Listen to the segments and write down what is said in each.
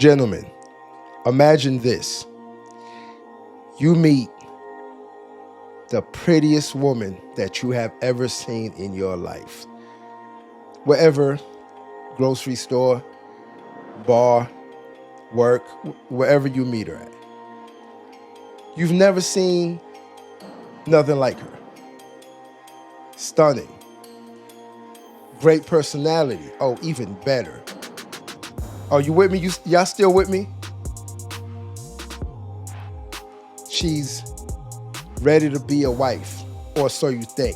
Gentlemen, imagine this. You meet the prettiest woman that you have ever seen in your life. Wherever, grocery store, bar, work, wherever you meet her at. You've never seen nothing like her. Stunning. Great personality. Oh, even better. Are you with me? Y'all still with me? She's ready to be a wife, or so you think.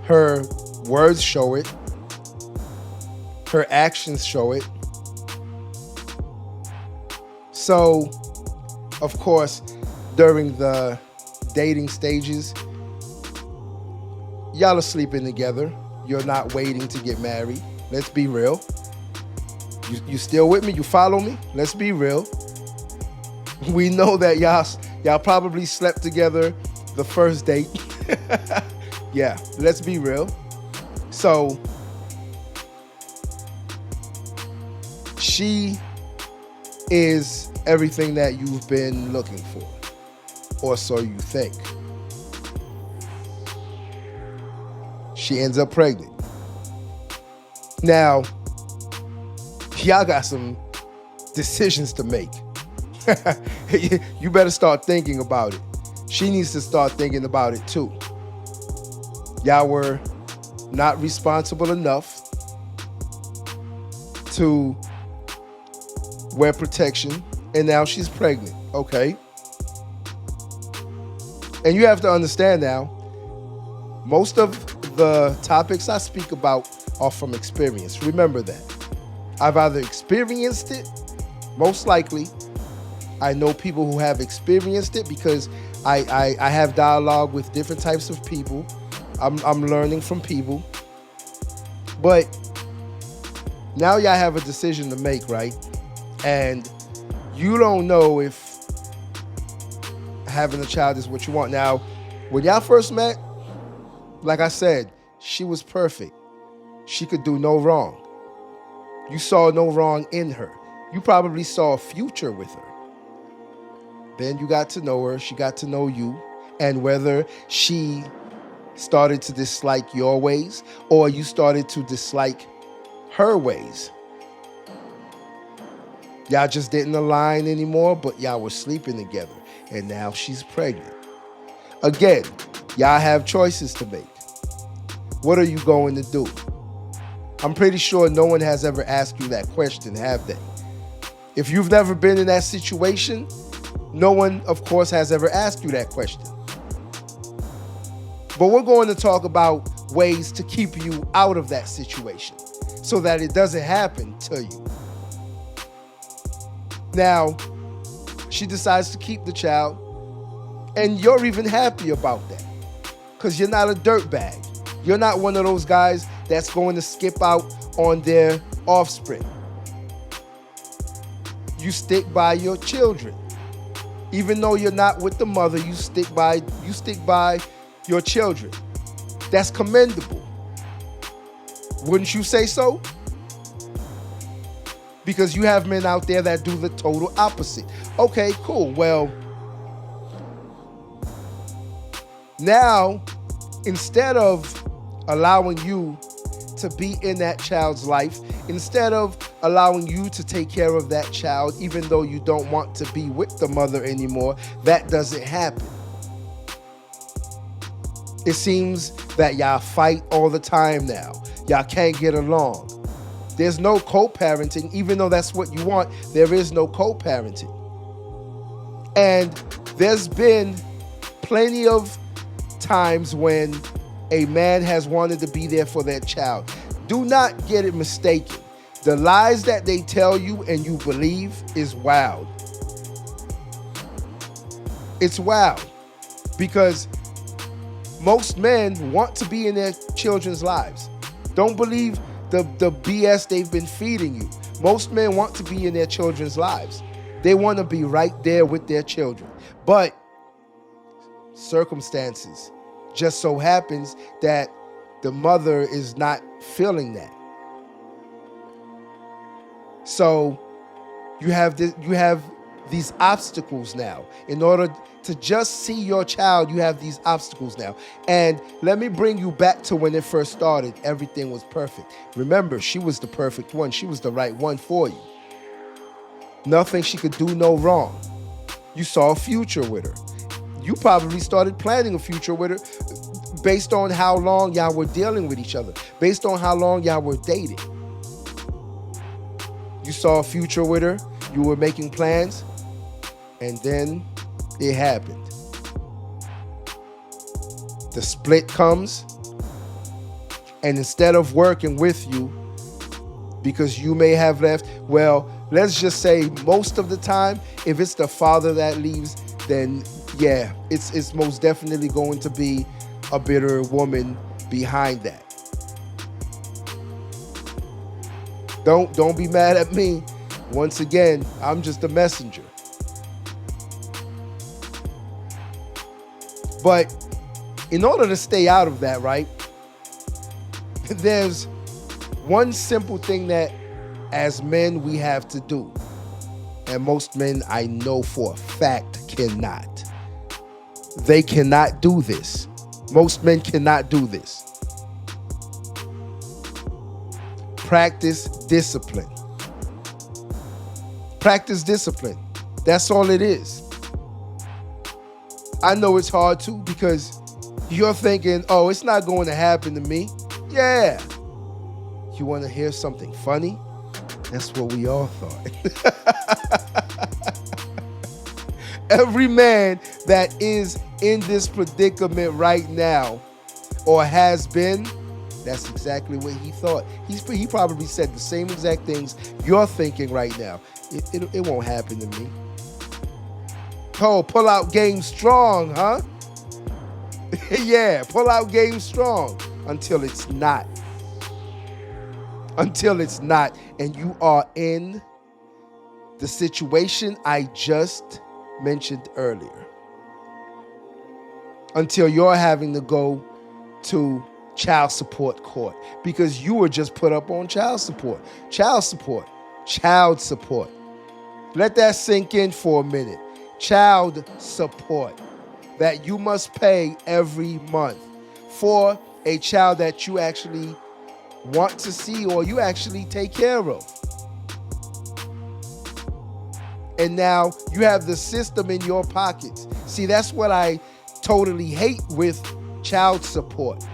Her words show it. Her actions show it. So, of course, during the dating stages, y'all are sleeping together. You're not waiting to get married. Let's be real. You still with me? You follow me? Let's be real. We know that y'all probably slept together the first date. Yeah, let's be real. So, she is everything that you've been looking for, or so you think. She ends up pregnant. Now, y'all got some decisions to make. You better start thinking about it. She needs to start thinking about it too. Y'all were not responsible enough to wear protection, and now she's pregnant, okay? And you have to understand now, most of the topics I speak about are from experience. Remember that. I've either experienced it, most likely. I know people who have experienced it because I have dialogue with different types of people. I'm learning from people. But now y'all have a decision to make, right? And you don't know if having a child is what you want. Now, when y'all first met, like I said, she was perfect. She could do no wrong. You saw no wrong in her. You probably saw a future with her. Then you got to know her, she got to know you, and whether she started to dislike your ways or you started to dislike her ways. Y'all just didn't align anymore, but y'all were sleeping together, and now she's pregnant. Again, y'all have choices to make. What are you going to do? I'm pretty sure no one has ever asked you that question, have they? If you've never been in that situation, no one, of course, has ever asked you that question. But we're going to talk about ways to keep you out of that situation so that it doesn't happen to you. Now, she decides to keep the child, and you're even happy about that because you're not a dirtbag. You're not one of those guys that's going to skip out on their offspring. You stick by your children. Even though you're not with the mother, you stick by your children. That's commendable. Wouldn't you say so? Because you have men out there that do the total opposite. Okay, cool. Well, now, instead of allowing you to be in that child's life, instead of allowing you to take care of that child, even though you don't want to be with the mother anymore, that doesn't happen. It seems that y'all fight all the time now. Y'all can't get along. There's no co-parenting, even though that's what you want, there is no co-parenting. And there's been plenty of times when a man has wanted to be there for their child. Do not get it mistaken. The lies that they tell you and you believe is wild. It's wild because most men want to be in their children's lives. Don't believe the BS they've been feeding you. Most men want to be in their children's lives. They want to be right there with their children. But circumstances just so happens that the mother is not feeling that. So you have these obstacles now. In order to just see your child, you have these obstacles now. And let me bring you back to when it first started. Everything was perfect. Remember, she was the perfect one. She was the right one for you. Nothing she could do no wrong. You saw a future with her. You probably started planning a future with her based on how long y'all were dealing with each other, based on how long y'all were dating. You saw a future with her. You were making plans. And then it happened. The split comes. And instead of working with you, because you may have left, well, let's just say most of the time, if it's the father that leaves, then yeah, it's most definitely going to be a bitter woman behind that. Don't be mad at me. Once again, I'm just a messenger. But in order to stay out of that, right, there's one simple thing that as men we have to do. And most men I know for a fact cannot. They cannot do this. Most men cannot do this. Practice discipline. Practice discipline. That's all it is. I know it's hard too because you're thinking, oh, it's not going to happen to me. Yeah. You want to hear something funny? That's what we all thought. Every man that is in this predicament right now or has been, that's exactly what he thought. He probably said the same exact things you're thinking right now. It won't happen to me. Oh, pull out game strong, huh? Yeah, pull out game strong until it's not. Until it's not. And you are in the situation I just mentioned earlier. Until you're having to go to child support court because you were just put up on child support. Child support. Child support. Let that sink in for a minute. Child support that you must pay every month for a child that you actually want to see or you actually take care of. And now you have the system in your pockets. See, that's what I totally hate with child support.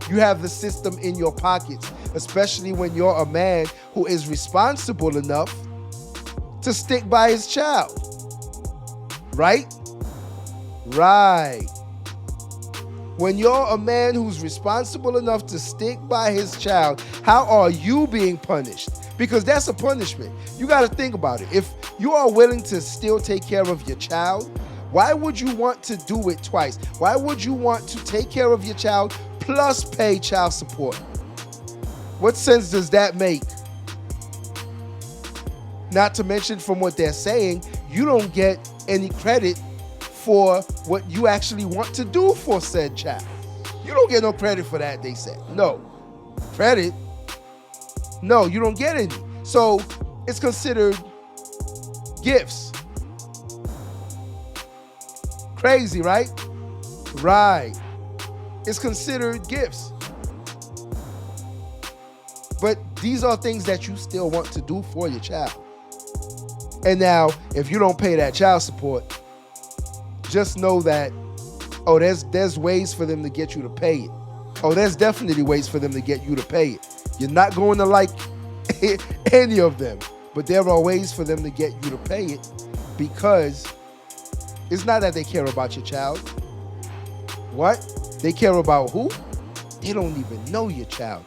You have the system in your pockets, especially when you're a man who is responsible enough to stick by his child. Right? Right. When you're a man who's responsible enough to stick by his child, how are you being punished? Because that's a punishment. You got to think about it. If you are willing to still take care of your child, why would you want to do it twice? Why would you want to take care of your child plus pay child support? What sense does that make? Not to mention, from what they're saying, you don't get any credit for what you actually want to do for said child. You don't get no credit for that, they said. No. Credit? No, you don't get any. So it's considered gifts. Crazy, right? Right. It's considered gifts. But these are things that you still want to do for your child. And now, if you don't pay that child support, just know that, oh, there's ways for them to get you to pay it. Oh, there's definitely ways for them to get you to pay it. You're not going to like any of them, but there are ways for them to get you to pay it because it's not that they care about your child. What? They care about who? They don't even know your child.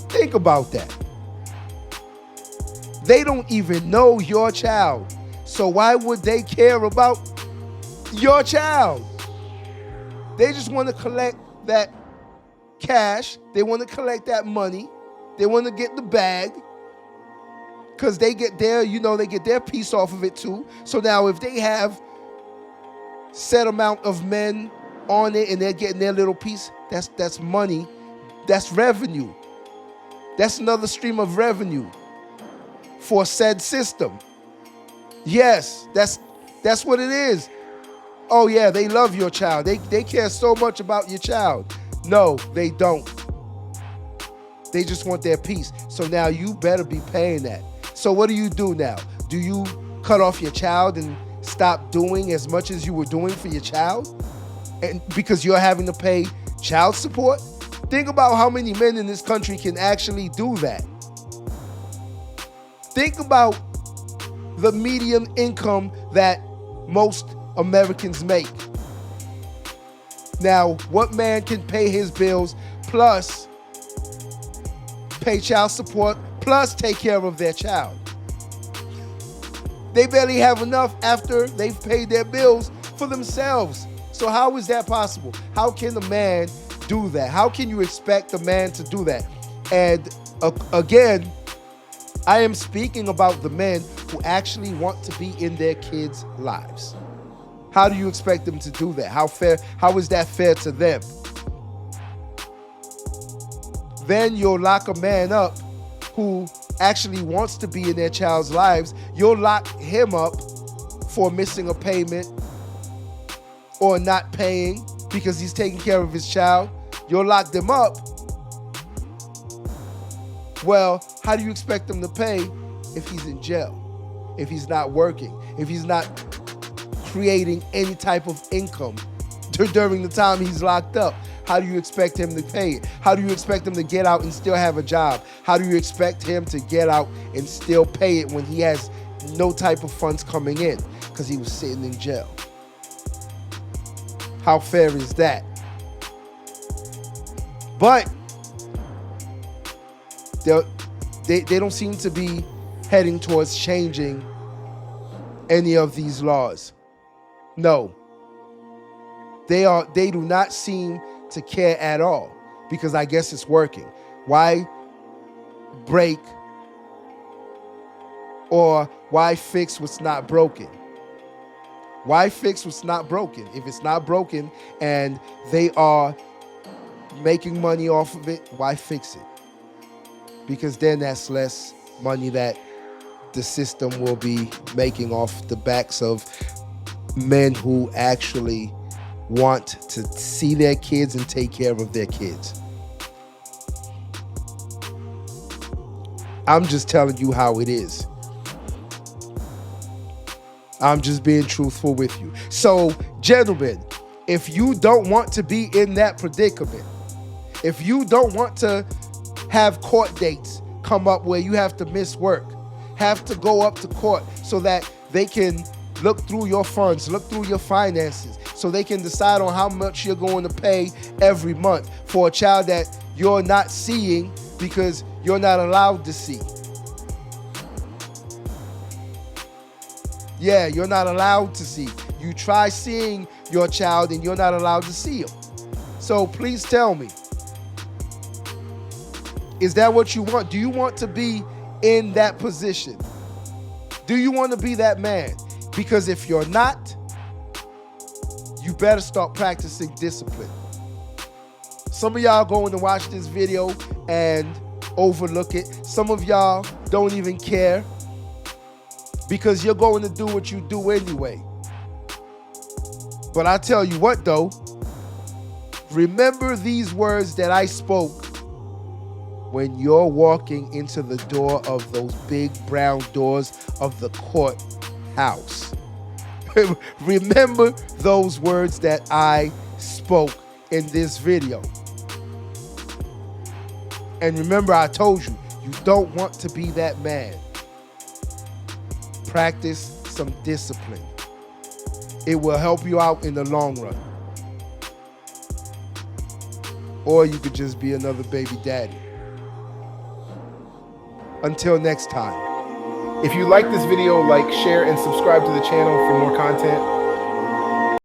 Think about that. They don't even know your child. So why would they care about your child? They just want to collect that cash. They want to collect that money. They want to get the bag. Because they get they get their piece off of it too. So now if they have set amount of men on it and they're getting their little piece, that's money. That's revenue. That's another stream of revenue. for said system. Yes, that's what it is. Oh yeah, they love your child. They care so much about your child. No, they don't. They just want their piece. So now you better be paying that. So what do you do now? Do you cut off your child and stop doing as much as you were doing for your child? And because you're having to pay child support? Think about how many men in this country can actually do that. Think about the median income that most Americans make. Now, what man can pay his bills plus pay child support plus take care of their child? They barely have enough after they've paid their bills for themselves. So how is that possible? How can a man do that? How can you expect a man to do that? And again, I am speaking about the men who actually want to be in their kids' lives. How do you expect them to do that? How is that fair to them? Then you'll lock a man up who actually wants to be in their child's lives. You'll lock him up for missing a payment or not paying because he's taking care of his child. You'll lock them up. Well, how do you expect him to pay if he's in jail, if he's not working, if he's not creating any type of income during the time he's locked up? How do you expect him to pay it? How do you expect him to get out and still have a job? How do you expect him to get out and still pay it when he has no type of funds coming in because he was sitting in jail? How fair is that? But they don't seem to be heading towards changing any of these laws. No. They do not seem to care at all because I guess it's working. Why break or why fix what's not broken? Why fix what's not broken? If it's not broken and they are making money off of it, why fix it? Because then that's less money that the system will be making off the backs of men who actually want to see their kids and take care of their kids. I'm just telling you how it is. I'm just being truthful with you. So, gentlemen, if you don't want to be in that predicament, if you don't want to have court dates come up where you have to miss work, have to go up to court so that they can look through your funds, look through your finances, so they can decide on how much you're going to pay every month for a child that you're not seeing because you're not allowed to see. Yeah, you're not allowed to see. You try seeing your child and you're not allowed to see him. So please tell me, is that what you want? Do you want to be in that position? Do you want to be that man? Because if you're not, you better start practicing discipline. Some of y'all going to watch this video and overlook it. Some of y'all don't even care because you're going to do what you do anyway. But I tell you what though, remember these words that I spoke when you're walking into the door of those big brown doors of the courthouse. Remember those words that I spoke in this video. And remember, I told you, you don't want to be that man. Practice some discipline. It will help you out in the long run. Or you could just be another baby daddy. Until next time. If you like this video, like, share, and subscribe to the channel for more content.